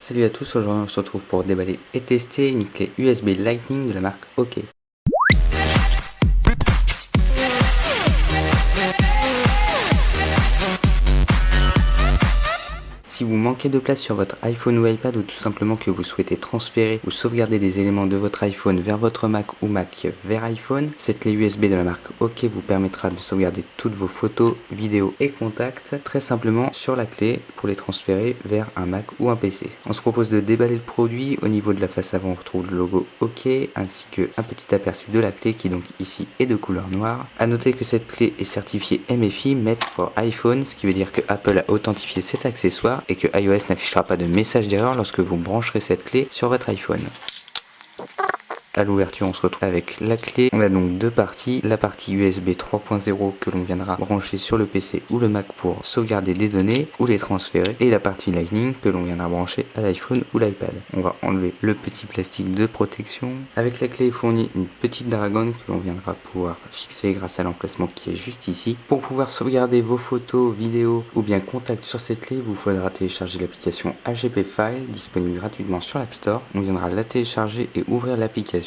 Salut à tous, aujourd'hui on se retrouve pour déballer et tester une clé USB Lightning de la marque OK. Si vous manquez de place sur votre iPhone ou iPad ou tout simplement que vous souhaitez transférer ou sauvegarder des éléments de votre iPhone vers votre Mac ou Mac vers iPhone, cette clé USB de la marque OK vous permettra de sauvegarder toutes vos photos, vidéos et contacts très simplement sur la clé pour les transférer vers un Mac ou un PC. On se propose de déballer le produit. Au niveau de la face avant on retrouve le logo OK ainsi qu'un petit aperçu de la clé qui donc ici est de couleur noire. A noter que cette clé est certifiée MFI Made for iPhone, ce qui veut dire que Apple a authentifié cet accessoire et que iOS n'affichera pas de message d'erreur lorsque vous brancherez cette clé sur votre iPhone. À l'ouverture, on se retrouve avec la clé. On a donc deux parties, la partie USB 3.0 que l'on viendra brancher sur le PC ou le Mac pour sauvegarder les données ou les transférer, et la partie Lightning que l'on viendra brancher à l'iPhone ou l'iPad. On va enlever le petit plastique de protection. Avec la clé est fournie une petite dragonne que l'on viendra pouvoir fixer grâce à l'emplacement qui est juste ici. Pour pouvoir sauvegarder vos photos, vidéos ou bien contacts sur cette clé, il vous faudra télécharger l'application AGP File disponible gratuitement sur l'App Store. On viendra la télécharger et ouvrir l'application.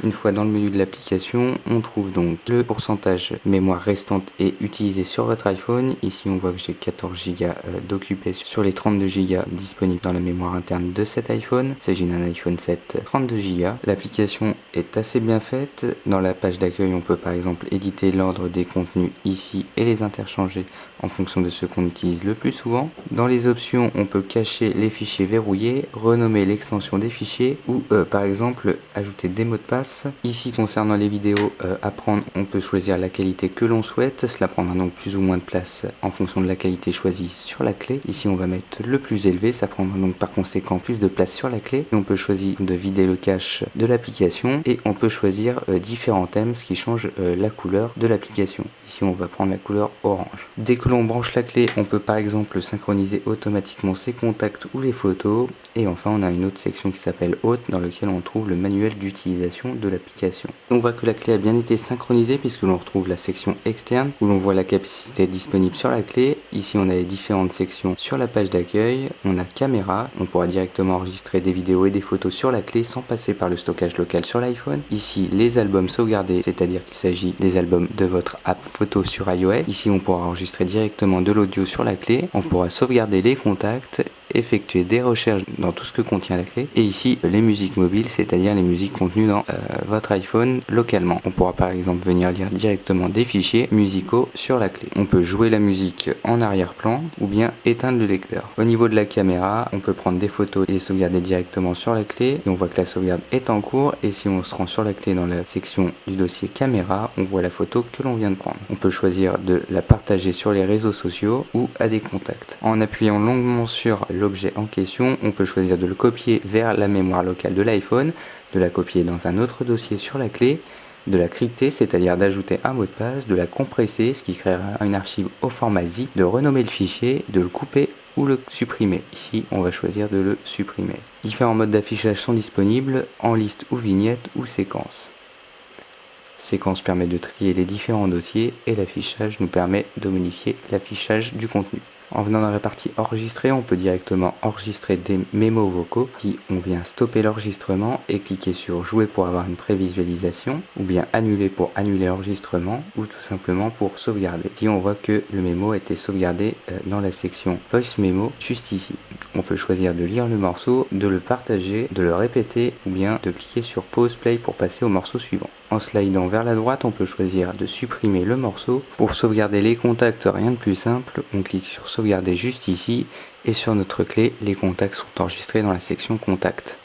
Une fois dans le menu de l'application, on trouve donc le pourcentage mémoire restante et utilisée sur votre iPhone. Ici on voit que j'ai 14 Go d'occupé sur les 32 Go disponibles dans la mémoire interne de cet iPhone. Il s'agit d'un iPhone 7 32 Go. L'application est assez bien faite. Dans la page d'accueil, on peut par exemple éditer l'ordre des contenus ici et les interchanger en fonction de ce qu'on utilise le plus souvent. Dans les options, on peut cacher les fichiers verrouillés, renommer l'extension des fichiers ou par exemple ajouter des mots de passe. Ici, concernant les vidéos à prendre, on peut choisir la qualité que l'on souhaite. Cela prendra donc plus ou moins de place en fonction de la qualité choisie sur la clé. Ici, on va mettre le plus élevé, ça prendra donc par conséquent plus de place sur la clé. Et on peut choisir de vider le cache de l'application et on peut choisir différents thèmes, ce qui change la couleur de l'application. Ici, on va prendre la couleur orange. Dès que l'on branche la clé, on peut par exemple synchroniser automatiquement ses contacts ou les photos. Et enfin, on a une autre section qui s'appelle Haute, dans laquelle on trouve le manuel d'utilisation de l'application. On voit que la clé a bien été synchronisée puisque l'on retrouve la section externe où l'on voit la capacité disponible sur la clé. Ici, on a les différentes sections sur la page d'accueil. On a caméra, on pourra directement enregistrer des vidéos et des photos sur la clé sans passer par le stockage local sur l'iPhone. Ici, les albums sauvegardés, c'est-à-dire qu'il s'agit des albums de votre app photo sur iOS. Ici, on pourra enregistrer directement de l'audio sur la clé. On pourra sauvegarder les contacts, effectuer des recherches dans tout ce que contient la clé, et ici les musiques mobiles, c'est-à-dire les musiques contenues dans votre iPhone localement. On pourra par exemple venir lire directement des fichiers musicaux sur la clé. On peut jouer la musique en arrière-plan ou bien éteindre le lecteur. Au niveau de la caméra, on peut prendre des photos et les sauvegarder directement sur la clé, et on voit que la sauvegarde est en cours, et si on se rend sur la clé dans la section du dossier caméra, on voit la photo que l'on vient de prendre. On peut choisir de la partager sur les réseaux sociaux ou à des contacts. En appuyant longuement sur l'objet en question, on peut choisir de le copier vers la mémoire locale de l'iPhone, de la copier dans un autre dossier sur la clé, de la crypter, c'est-à-dire d'ajouter un mot de passe, de la compresser, ce qui créera une archive au format zip, de renommer le fichier, de le couper ou le supprimer. Ici, on va choisir de le supprimer. Différents modes d'affichage sont disponibles, en liste ou vignette ou séquence. Séquence permet de trier les différents dossiers et l'affichage nous permet de modifier l'affichage du contenu. En venant dans la partie enregistrer, on peut directement enregistrer des mémos vocaux. Puis on vient stopper l'enregistrement et cliquer sur jouer pour avoir une prévisualisation, ou bien annuler pour annuler l'enregistrement, ou tout simplement pour sauvegarder. Ici on voit que le mémo a été sauvegardé dans la section Voice Memo juste ici. On peut choisir de lire le morceau, de le partager, de le répéter, ou bien de cliquer sur pause play pour passer au morceau suivant. En slidant vers la droite, on peut choisir de supprimer le morceau. Pour sauvegarder les contacts, rien de plus simple, on clique sur sauvegarder juste ici, et sur notre clé, les contacts sont enregistrés dans la section contact.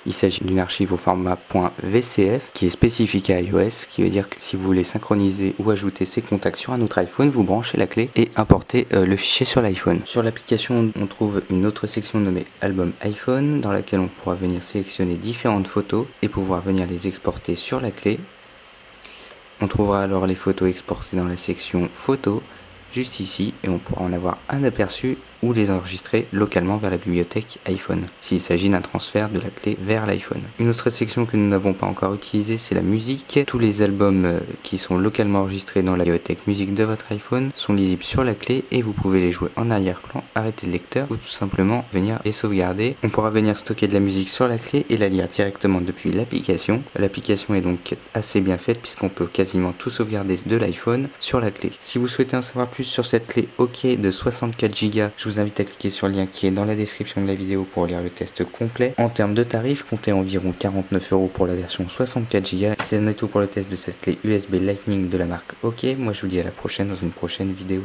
Il s'agit d'une archive au format .vcf qui est spécifique à iOS, ce qui veut dire que si vous voulez synchroniser ou ajouter ces contacts sur un autre iPhone, vous branchez la clé et importez le fichier sur l'iPhone. Sur l'application, on trouve une autre section nommée Album iPhone, dans laquelle on pourra venir sélectionner différentes photos et pouvoir venir les exporter sur la clé. On trouvera alors les photos exportées dans la section photos, juste ici, et on pourra en avoir un aperçu ou les enregistrer localement vers la bibliothèque iPhone, s'il s'agit d'un transfert de la clé vers l'iPhone. Une autre section que nous n'avons pas encore utilisée, c'est la musique. Tous les albums qui sont localement enregistrés dans la bibliothèque musique de votre iPhone sont lisibles sur la clé et vous pouvez les jouer en arrière-plan, arrêter le lecteur ou tout simplement venir les sauvegarder. On pourra venir stocker de la musique sur la clé et la lire directement depuis l'application. L'application est donc assez bien faite puisqu'on peut quasiment tout sauvegarder de l'iPhone sur la clé. Si vous souhaitez en savoir plus sur cette clé OK de 64 Go, je vous invite à cliquer sur le lien qui est dans la description de la vidéo pour lire le test complet. En termes de tarifs, comptez environ 49 € pour la version 64 Go. C'est tout pour le test de cette clé USB Lightning de la marque OK. Moi je vous dis à la prochaine dans une prochaine vidéo.